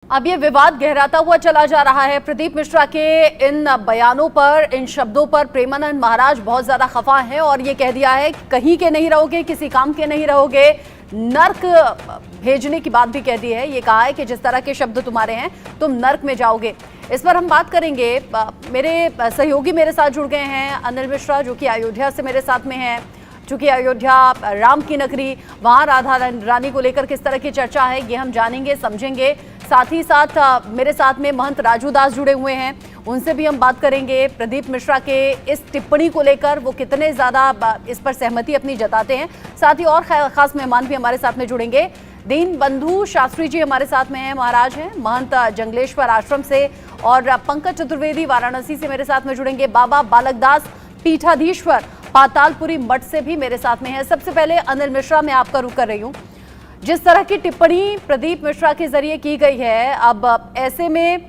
अब ये विवाद गहराता हुआ चला जा रहा है। प्रदीप मिश्रा के इन बयानों पर, इन शब्दों पर प्रेमानंद महाराज बहुत ज्यादा खफा हैं और ये कह दिया है कहीं के नहीं रहोगे, किसी काम के नहीं रहोगे, नर्क भेजने की बात भी कह दी है। ये कहा है कि जिस तरह के शब्द तुम्हारे हैं तुम नर्क में जाओगे। इस पर हम बात करेंगे। मेरे सहयोगी मेरे साथ जुड़ गए हैं, अनिल मिश्रा जो कि अयोध्या से मेरे साथ में हैं। चूंकि अयोध्या राम की नगरी, वहां राधा रानी को लेकर किस तरह की चर्चा है ये हम जानेंगे, समझेंगे। साथ ही साथ मेरे साथ में महंत राजू दास जुड़े हुए हैं, उनसे भी हम बात करेंगे प्रदीप मिश्रा के इस टिप्पणी को लेकर वो कितने ज़्यादा इस पर सहमति अपनी जताते हैं। साथ ही और खास मेहमान भी हमारे साथ में जुड़ेंगे। दीन बंधु शास्त्री जी हमारे साथ में हैं, महाराज हैं महंत जंगलेश्वर आश्रम से, और पंकज चतुर्वेदी वाराणसी से मेरे साथ में जुड़ेंगे। बाबा बालकदास पीठाधीश्वर पातालपुरी मठ से भी मेरे साथ में है। सबसे पहले अनिल मिश्रा, मैं आपका रुख कर रही हूँ। जिस तरह की टिप्पणी प्रदीप मिश्रा के जरिए की गई है, अब ऐसे में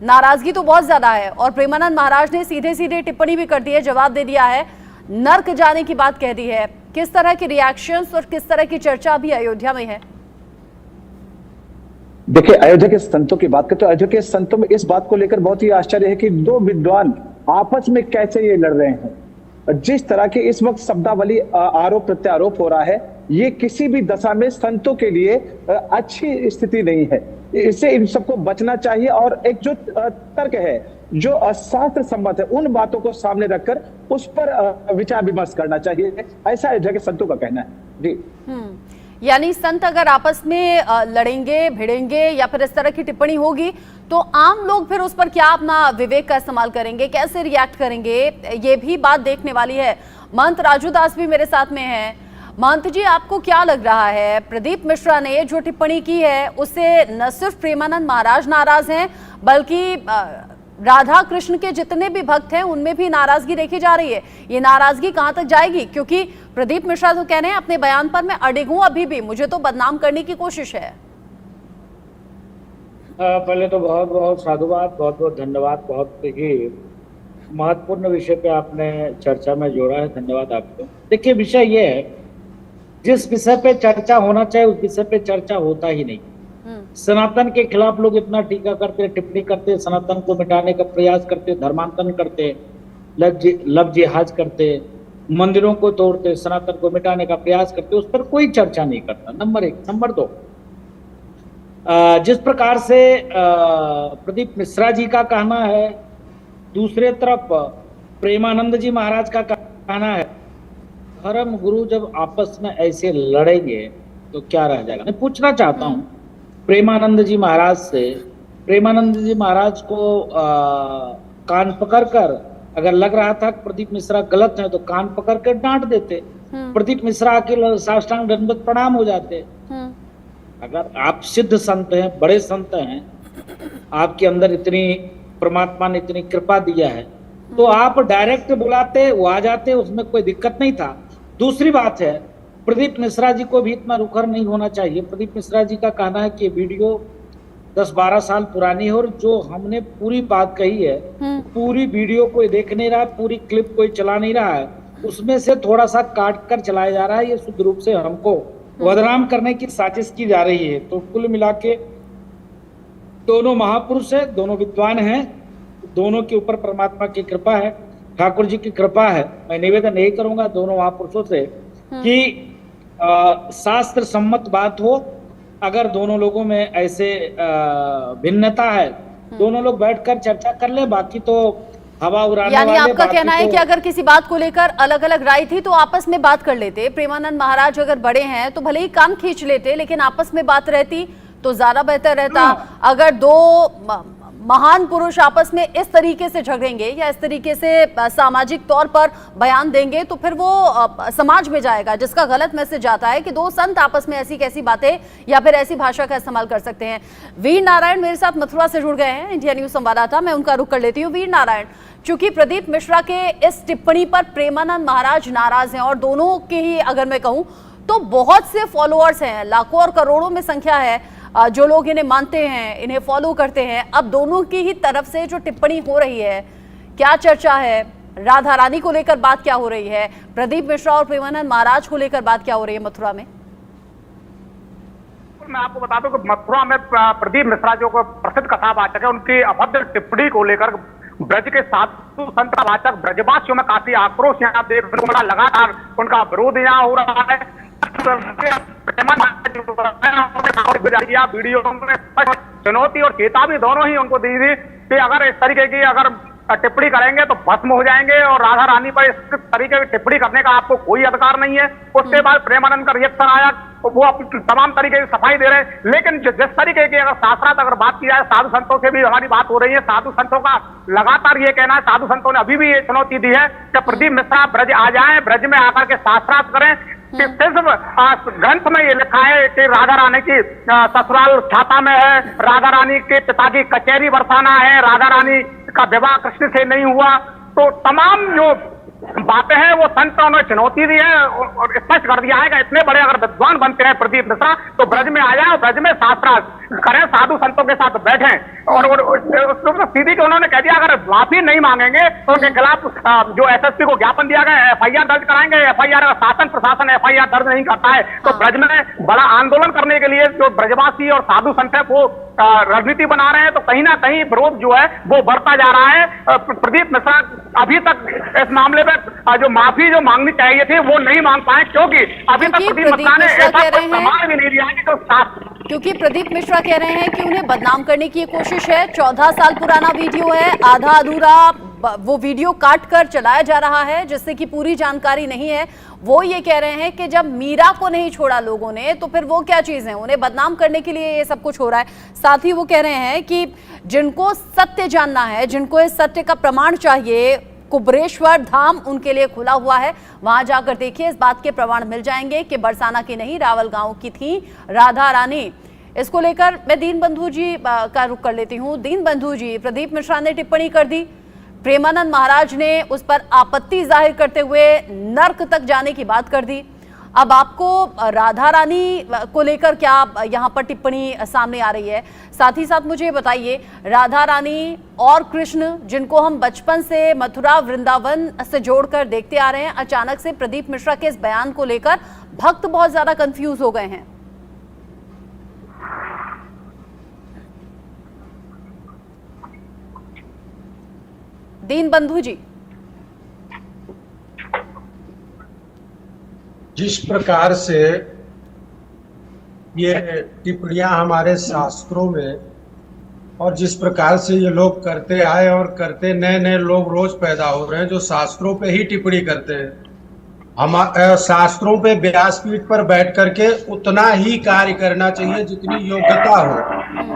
नाराजगी तो बहुत ज्यादा है और प्रेमानंद महाराज ने सीधे सीधे टिप्पणी भी कर दी है, जवाब दे दिया है, नर्क जाने की बात कह दी है। किस तरह के रिएक्शंस और किस तरह की चर्चा अभी अयोध्या में है? देखिए, अयोध्या के संतों की बात करें तो अयोध्या के संतों में इस बात को लेकर बहुत ही आश्चर्य है कि दो विद्वान आपस में कैसे ये लड़ रहे हैं। जिस तरह के इस वक्त शब्दावली आरोप प्रत्यारोप हो रहा है, ये किसी भी दशा में संतों के लिए अच्छी स्थिति नहीं है। इससे इन सबको बचना चाहिए और एक जो तर्क है, जो शास्त्र सम्मत है, उन बातों को सामने रखकर उस पर विचार विमर्श करना चाहिए, ऐसा अयोध्या के संतों का कहना है। जी, यानी संत अगर आपस में लड़ेंगे, भिड़ेंगे या फिर इस तरह की टिप्पणी होगी तो आम लोग फिर उस पर क्या अपना विवेक का इस्तेमाल करेंगे, कैसे रिएक्ट करेंगे, ये भी बात देखने वाली है। महंत राजू दास भी मेरे साथ में हैं। महंत जी, आपको क्या लग रहा है, प्रदीप मिश्रा ने जो टिप्पणी की है उससे न सिर्फ प्रेमानंद महाराज नाराज हैं बल्कि राधा कृष्ण के जितने भी भक्त हैं उनमें भी नाराजगी देखी जा रही है। ये नाराजगी कहां तक जाएगी? क्योंकि प्रदीप मिश्रा तो कह रहे हैं अपने बयान पर मैं अडिग हूं, अभी भी मुझे तो बदनाम करने की कोशिश है। पहले तो बहुत बहुत साधुवाद, बहुत बहुत धन्यवाद। बहुत ही महत्वपूर्ण विषय पे आपने चर्चा में जोड़ा है, धन्यवाद आपको। देखिए, विषय ये है, जिस विषय पे चर्चा होना चाहिए उस विषय पे चर्चा होता ही नहीं। सनातन के खिलाफ लोग इतना टीका करते, टिप्पणी करते, सनातन को मिटाने का प्रयास करते, धर्मांतरण करते, लव जिहाद करते, मंदिरों को तोड़ते, सनातन को मिटाने का प्रयास करते, उस पर कोई चर्चा नहीं करता। नंबर एक। नंबर दो, जिस प्रकार से प्रदीप मिश्रा जी का कहना है, दूसरे तरफ प्रेमानंद जी महाराज का कहना है, धर्म गुरु जब आपस में ऐसे लड़ेंगे तो क्या रह जाएगा। मैं पूछना चाहता हूं प्रेमानंद जी महाराज से, प्रेमानंद जी महाराज को कान पकड़कर, अगर लग रहा था प्रदीप मिश्रा गलत है तो कान पकड़ कर डांट देते, प्रदीप मिश्रा के साष्टांग दंडवत प्रणाम हो जाते। अगर आप सिद्ध संत हैं, बड़े संत हैं, आपके अंदर इतनी परमात्मा ने इतनी कृपा दिया है, तो आप डायरेक्ट बुलाते, वो आ जाते, उसमें कोई दिक्कत नहीं था। दूसरी बात है, प्रदीप मिश्रा जी को भी इतना रुखर नहीं होना चाहिए। प्रदीप मिश्रा जी का कहना है कि वीडियो 10-12 साल पुरानी है और जो हमने पूरी बात कही है, पूरी वीडियो कोई देख नहीं रहा है, पूरी क्लिप कोई चला नहीं रहा है, उसमें से थोड़ा सा काट कर चलाया जा रहा है। ये शुद्ध रूप से हमको बदनाम करने की साजिश की जा रही है। तो कुल मिला के दोनों महापुरुष है, दोनों विद्वान हैं, दोनों के ऊपर परमात्मा की कृपा है, ठाकुर जी की कृपा है। मैं निवेदन यही करूंगा दोनों महापुरुषों से कि शास्त्र सम्मत बात हो। अगर दोनों लोगों में ऐसे भिन्नता है, दोनों लोग बैठकर चर्चा कर ले, बाकी तो हवा उड़ाने वाले। यानी आपका कहना है कि अगर किसी बात को लेकर अलग अलग राय थी तो आपस में बात कर लेते। प्रेमानंद महाराज अगर बड़े हैं तो भले ही कान खींच लेते, लेकिन आपस में बात रहती तो ज्यादा बेहतर रहता। अगर दो महान पुरुष आपस में इस तरीके से झगड़ेंगे या इस तरीके से सामाजिक तौर पर बयान देंगे तो फिर वो समाज में जाएगा, जिसका गलत मैसेज जाता है कि दो संत आपस में ऐसी कैसी बातें या फिर ऐसी भाषा का इस्तेमाल कर सकते हैं। वीर नारायण मेरे साथ मथुरा से जुड़ गए हैं, इंडिया न्यूज संवाददाता, मैं उनका रुख कर लेती हूँ। वीर नारायण, चूंकि प्रदीप मिश्रा के इस टिप्पणी पर प्रेमानंद महाराज नाराज हैं और दोनों के ही अगर मैं कहूँ तो बहुत से फॉलोअर्स हैं, लाखों और करोड़ों में संख्या है जो लोग इन्हें मानते हैं, इन्हें फॉलो करते हैं। अब दोनों की ही तरफ से जो टिप्पणी हो रही है, क्या चर्चा है? राधा रानी को लेकर बात क्या हो रही है? प्रदीप मिश्रा और प्रेमानंद महाराज को लेकर बात क्या हो रही है मथुरा में? मैं आपको बता दूं कि मथुरा में प्रदीप मिश्रा जो प्रसिद्ध कथावाचक है, उनकी अभद्र टिप्पणी को लेकर ब्रज के साधु संत वाचक ब्रजवासियों में काफी आक्रोश यहाँ देखने को मिला। लगातार उनका विरोध यहाँ हो रहा है। वीडियो में चुनौती और चेतावनी दोनों ही उनको दी थी कि अगर इस तरीके की टिप्पणी करेंगे तो भस्म हो जाएंगे और राधा रानी पर इस तरीके की टिप्पणी करने का आपको कोई अधिकार नहीं है। उसके बाद प्रेमानंद का रिएक्शन आया तो वो अपनी तमाम तरीके की सफाई दे रहे हैं। लेकिन जिस तरीके की अगर शास्त्रार्थ अगर बात की जाए, साधु संतों से भी हमारी बात हो रही है। साधु संतों का लगातार ये कहना है, साधु संतों ने अभी भी ये चुनौती दी है कि प्रदीप मिश्रा ब्रज आ जाए, ब्रज में आकर के शास्त्रार्थ करें। कि सिर्फ ग्रंथ में ये लिखा है कि राधा रानी की ससुराल छाता में है, राधा रानी के पिता की कचहरी बरसाना है, राधा रानी का विवाह कृष्ण से नहीं हुआ, तो तमाम जो बातें हैं वो संतों ने चुनौती दी है और स्पष्ट कर दिया है कि इतने बड़े अगर विद्वान बनते हैं प्रदीप मिश्रा तो ब्रज में आ जाए, ब्रज में शास्त्रार्थ करें, साधु संतों के साथ बैठें। और सीधी के उन्होंने कह दिया अगर माफी नहीं मांगेंगे तो उनके खिलाफ जो एसएसपी को ज्ञापन दिया गया एफआईआर दर्ज कराएंगे। एफआईआर शासन प्रशासन एफआईआर दर्ज नहीं करता है तो ब्रज में बड़ा आंदोलन करने के लिए जो ब्रजवासी और साधु संत है वो रणनीति बना रहे हैं। तो कहीं ना कहीं विरोध जो है वो बढ़ता जा रहा है। प्रदीप मिश्रा अभी तक इस मामले में जो माफी जो मांगनी चाहिए थी वो नहीं मांग पाए, क्योंकि अभी तक प्रदीप मिश्रा ने ऐसा कोई प्रमाण भी नहीं दिया है कि क्योंकि प्रदीप मिश्रा कह रहे हैं कि उन्हें बदनाम करने की ये कोशिश है। 14 साल पुराना वीडियो है, आधा अधूरा वो वीडियो काट कर चलाया जा रहा है जिससे कि पूरी जानकारी नहीं है। वो ये कह रहे हैं कि जब मीरा को नहीं छोड़ा लोगों ने तो फिर वो क्या चीज है, उन्हें बदनाम करने के लिए ये सब कुछ हो रहा है। साथ ही वो कह रहे हैं कि जिनको सत्य जानना है, जिनको इस सत्य का प्रमाण चाहिए, कुबरेश्वर धाम उनके लिए खुला हुआ है। वहां जाकर देखिए, इस बात के प्रमाण मिल जाएंगे कि बरसाना की नहीं रावल गांव की थी राधा रानी। इसको लेकर मैं दीनबंधु जी का रुख कर लेती हूँ। दीनबंधु जी, प्रदीप मिश्रा ने टिप्पणी कर दी, प्रेमानंद महाराज ने उस पर आपत्ति जाहिर करते हुए नर्क तक जाने की बात कर दी। अब आपको राधा रानी को लेकर क्या यहाँ पर टिप्पणी सामने आ रही है? साथ ही साथ मुझे बताइए, राधा रानी और कृष्ण जिनको हम बचपन से मथुरा वृंदावन से जोड़कर देखते आ रहे हैं, अचानक से प्रदीप मिश्रा के इस बयान को लेकर भक्त बहुत ज्यादा कंफ्यूज हो गए हैं। दीनबंधु जी, जिस प्रकार से ये टिप्पणियां हमारे शास्त्रों में और जिस प्रकार से ये लोग करते आए और करते नए नए लोग रोज पैदा हो रहे हैं जो शास्त्रों पे ही टिप्पणी करते हैं। हम शास्त्रों पे व्यासपीठ पर बैठ करके उतना ही कार्य करना चाहिए जितनी योग्यता हो।